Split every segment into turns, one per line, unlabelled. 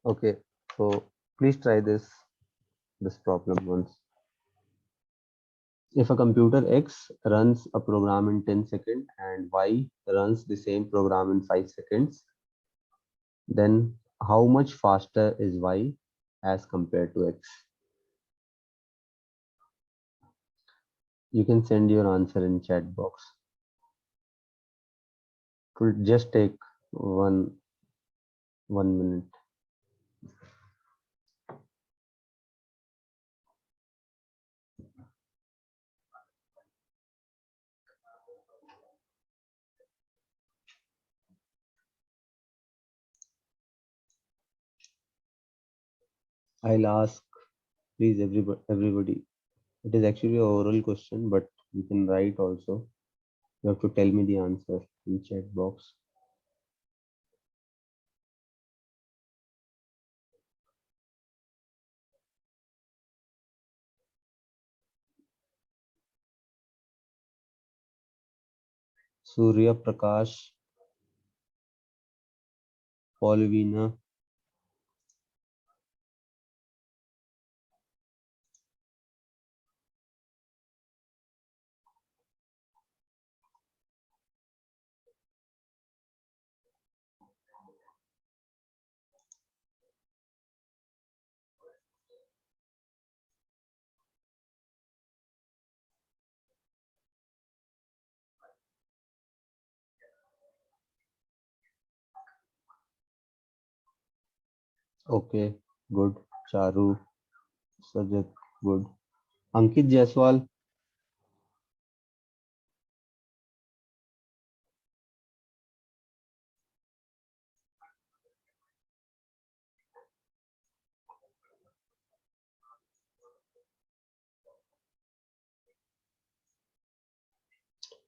Okay, so please try this problem once. If a computer X runs a program in 10 seconds and Y runs the same program in 5 seconds, then how much faster is Y as compared to X? You can send your answer in chat box. It will just take one minute. I'll ask, please, everybody. It is actually an oral question, but you can write also. You have to tell me the answer in chat box. Surya Prakash, Paulina. Okay, good. Charu, Sajat, good. Ankit Jaiswal.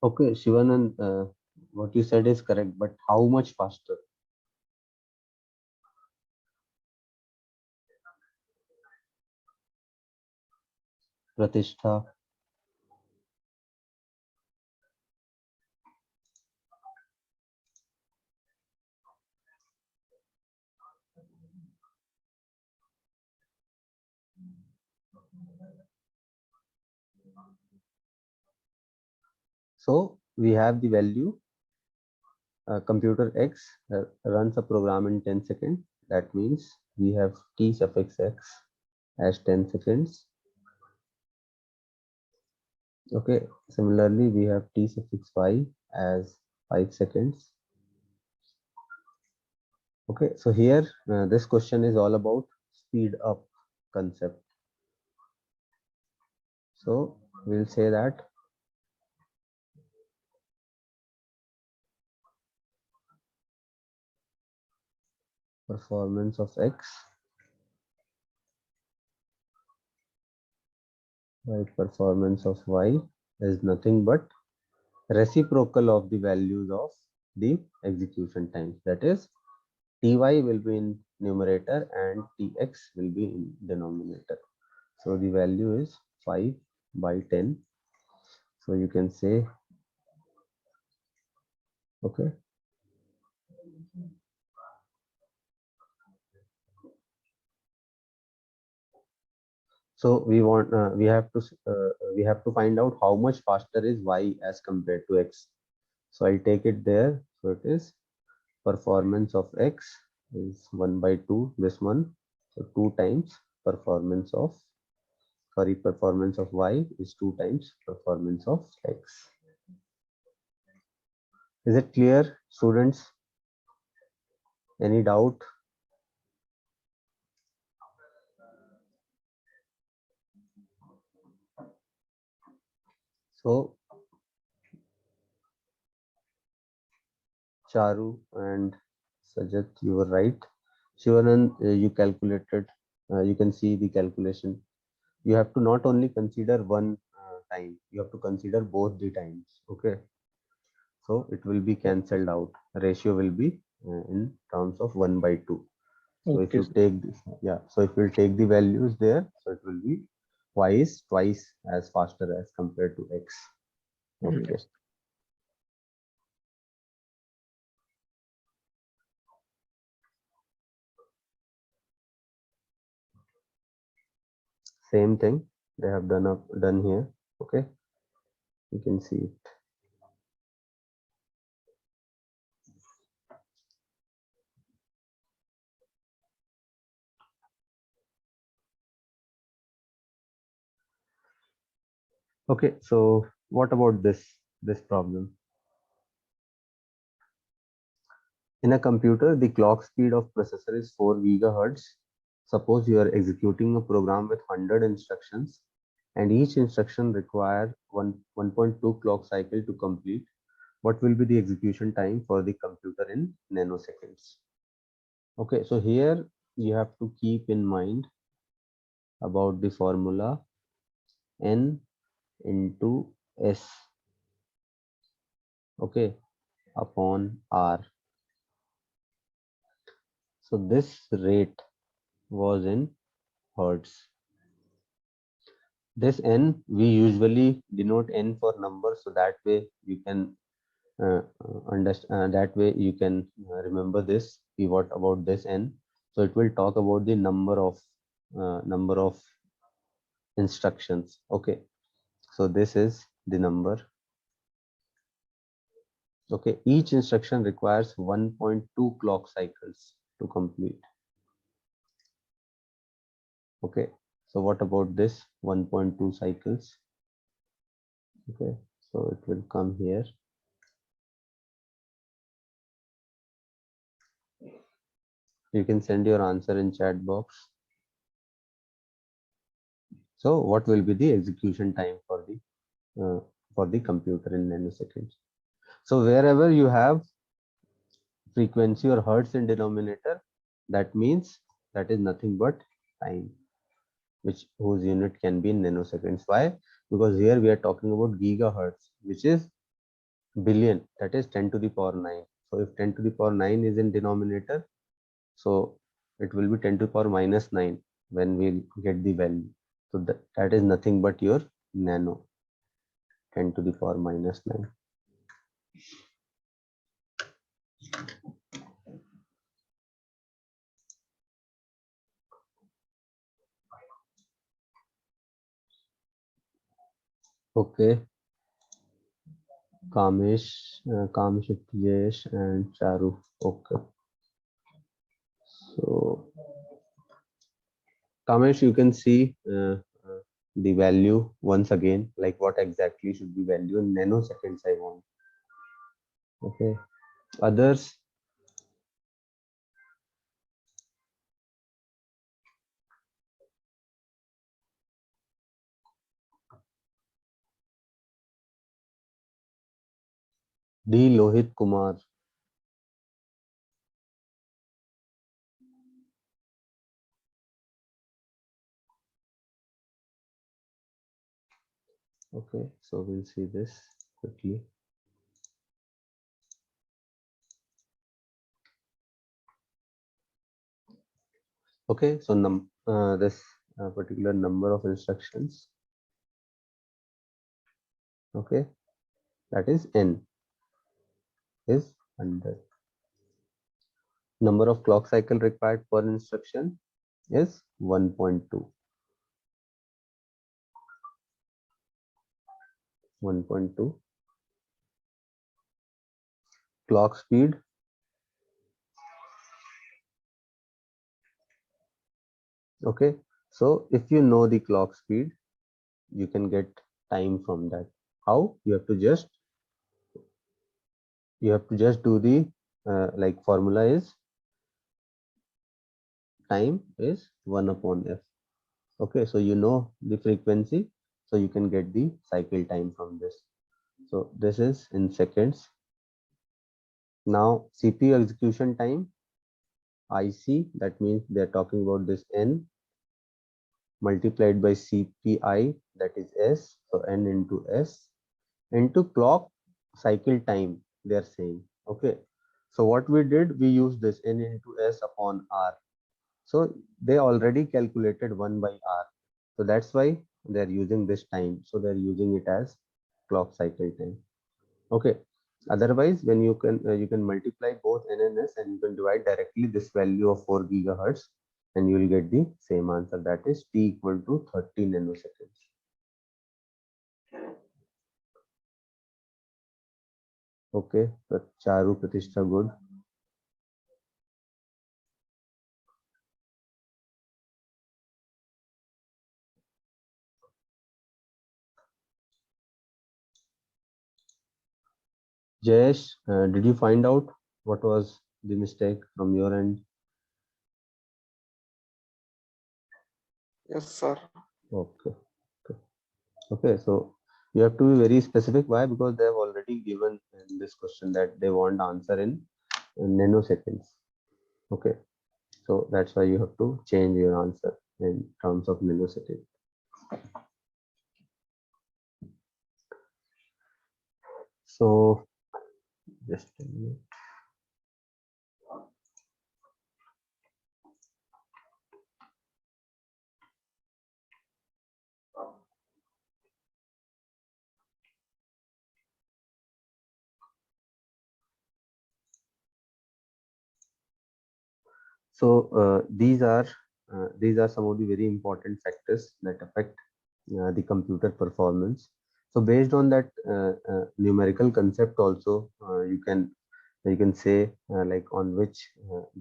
Okay, Shivanand, what you said is correct, but how much faster? Pratishtha. So we have the value. Computer X runs a program in 10 seconds. That means we have t suffix x as 10 seconds. Okay, similarly, we have t suffix y as 5 seconds. Okay, so here this question is all about speed up concept. So we'll say that performance of x by performance of y is nothing but reciprocal of the values of the execution time. That is, ty will be in numerator and tx will be in denominator. So the value is 5 by 10. So you can say, okay. So we have to find out how much faster is y as compared to x. So I'll take it there. So it is performance of x is 1 by 2, this one. So 2 times performance of performance of y is 2 times performance of x. Is it clear, students? Any doubt? So Charu and Sajat, you were right. Shivanand, you calculated. You can see the calculation. You have to not only consider one time, you have to consider both the times. Okay, so it will be cancelled out. Ratio will be in terms of 1 by 2. So if
Okay,
you
sir.
take this, yeah, so if you take the values there, so it will be twice as faster as compared to x. Okay.
Yes.
Same thing they have done here. Okay, you can see it. Okay, so what about this problem? In a computer, the clock speed of processor is 4 gigahertz. Suppose you are executing a program with 100 instructions and each instruction require 1.2 clock cycle to complete. What will be the execution time for the computer in nanoseconds? Okay, so here you have to keep in mind about the formula n into s, okay, upon r. So this rate was in hertz. This n, we usually denote n for number, so that way you can understand, that way you can remember this keyword about this n. So it will talk about the number of instructions. Okay, so this is the number. Okay, each instruction requires 1.2 clock cycles to complete. Okay, so what about this 1.2 cycles? Okay, so it will come here. You can send your answer in chat box. So what will be the execution time for the computer in nanoseconds? So wherever you have frequency or hertz in denominator, that means that is nothing but time, which whose unit can be in nanoseconds. Why? Because here we are talking about gigahertz, which is billion, that is 10 to the power 9. So if 10 to the power 9 is in denominator, so it will be 10 to the power minus 9 when we'll get the value. So that is nothing but your nano, 10 to the power minus 9. Okay, Kamesh, Jayesh and Charu. Okay, so Kamesh, you can see the value once again, like what exactly should be value in nanoseconds I want. Okay, others. D. Lohit Kumar. Okay, so we'll see this quickly. Okay, so this particular number of instructions. Okay, that is n is 100. Number of clock cycle required per instruction is 1.2. 1.2. Clock speed. Okay, so if you know the clock speed, you can get time from that. How? You have to just do the like formula is time is 1 upon f. Okay, so you know the frequency, so you can get the cycle time from this. So this is in seconds. Now CPU execution time, IC, that means they're talking about this n multiplied by CPI, that is S, so n into S, into clock cycle time, they're saying. Okay, so what we did, we used this n into S upon R. So they already calculated 1 by R. So that's why they're using this time. So they're using it as clock cycle time. Okay. Otherwise, when you can multiply both n and s and you can divide directly this value of 4 gigahertz. and you will get the same answer, that is t equal to 30 nanoseconds. Okay, so Charu Pratishtha, good. Jayesh, did you find out what was the mistake from your end?
Yes, sir.
Okay. Okay. Okay. So you have to be very specific. Why? Because they have already given in this question that they want answer in nanoseconds. Okay. So that's why you have to change your answer in terms of nanoseconds. So just a minute. So these are some of the very important factors that affect the computer performance. So based on that numerical concept also, you can say like on which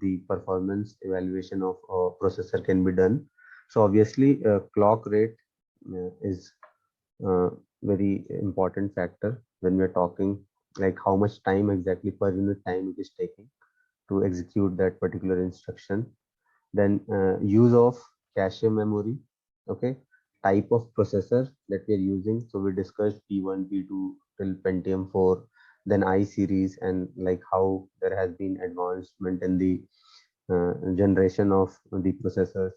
the performance evaluation of a processor can be done. So obviously clock rate is a very important factor when we are talking like how much time exactly per unit time it is taking to execute that particular instruction. Then use of cache memory. Okay, type of processor that we are using, so we discussed p1 p2 till pentium 4, then I series, and like how there has been advancement in the generation of the processors.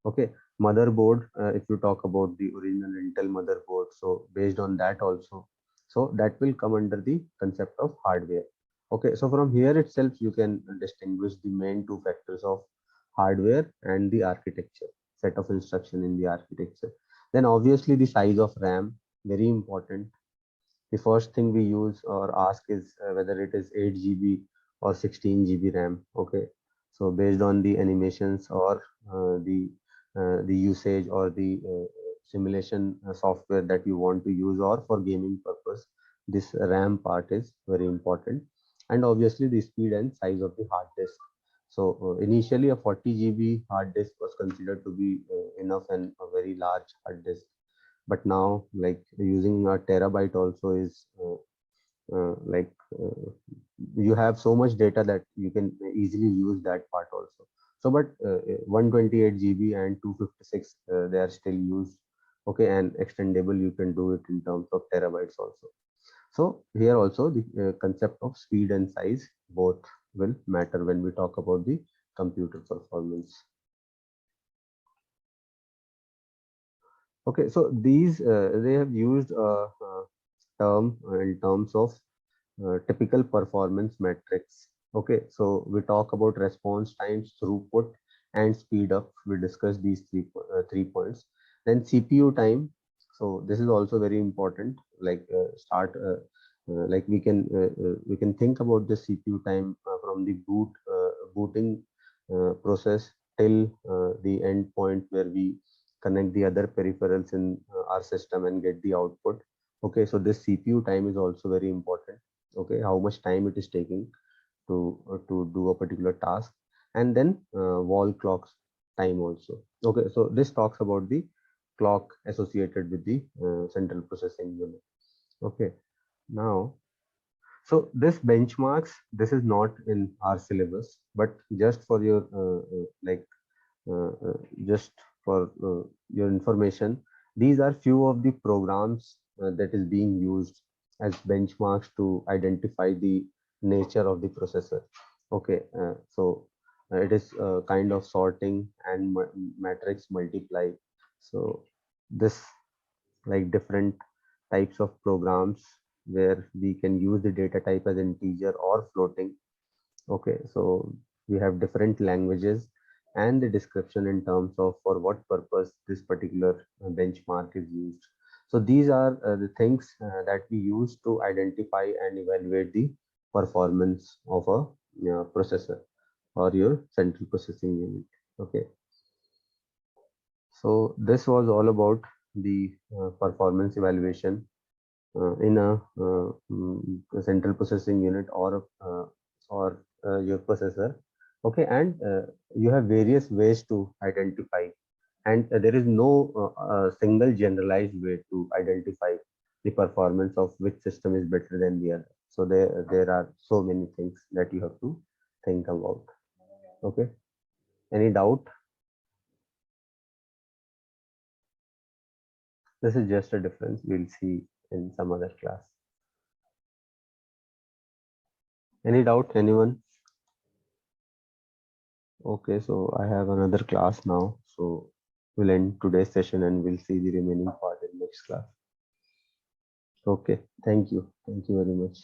Okay, motherboard, if you talk about the original Intel motherboard, so based on that also, so that will come under the concept of hardware. Okay, so from here itself you can distinguish the main two factors of hardware and the architecture, set of instruction in the architecture. Then obviously the size of RAM, very important. The first thing we use or ask is whether it is 8 GB or 16 GB RAM. Okay, so based on the animations or the usage or the simulation software that you want to use, or for gaming purpose, this RAM part is very important. And obviously the speed and size of the hard disk. So initially a 40 GB hard disk was considered to be enough and a very large hard disk, but now like using a terabyte also is like you have so much data that you can easily use that part also. So but 128 GB and 256 they are still used. Okay, and extendable you can do it in terms of terabytes also. So here also the concept of speed and size both will matter when we talk about the computer performance. Okay, so these they have used a, term in terms of typical performance metrics. Okay, so we talk about response times, throughput, and speed up. We discussed these 3 points. Then CPU time. So this is also very important. Like like we can think about the CPU time from the booting process till the end point where we connect the other peripherals in our system and get the output. Okay, so this CPU time is also very important. Okay, how much time it is taking to do a particular task. And then wall clocks time also. Okay, so this talks about the clock associated with the central processing unit. Okay, now so this benchmarks, this is not in our syllabus, but just for your just for your information, these are few of the programs that is being used as benchmarks to identify the nature of the processor. Okay, so it is kind of sorting and matrix multiply. So this like different types of programs where we can use the data type as integer or floating. Okay, so we have different languages and the description in terms of for what purpose this particular benchmark is used. So these are the things that we use to identify and evaluate the performance of a processor or your central processing unit. Okay. So this was all about the performance evaluation in a central processing unit or your processor. Okay, and you have various ways to identify, and there is no single generalized way to identify the performance of which system is better than the other. So there are so many things that you have to think about. Okay, any doubt? This is just a difference. We'll see in some other class. Any doubt, anyone? Okay, so I have another class now. So we'll end today's session and we'll see the remaining part in next class. Okay, thank you. Thank you very much.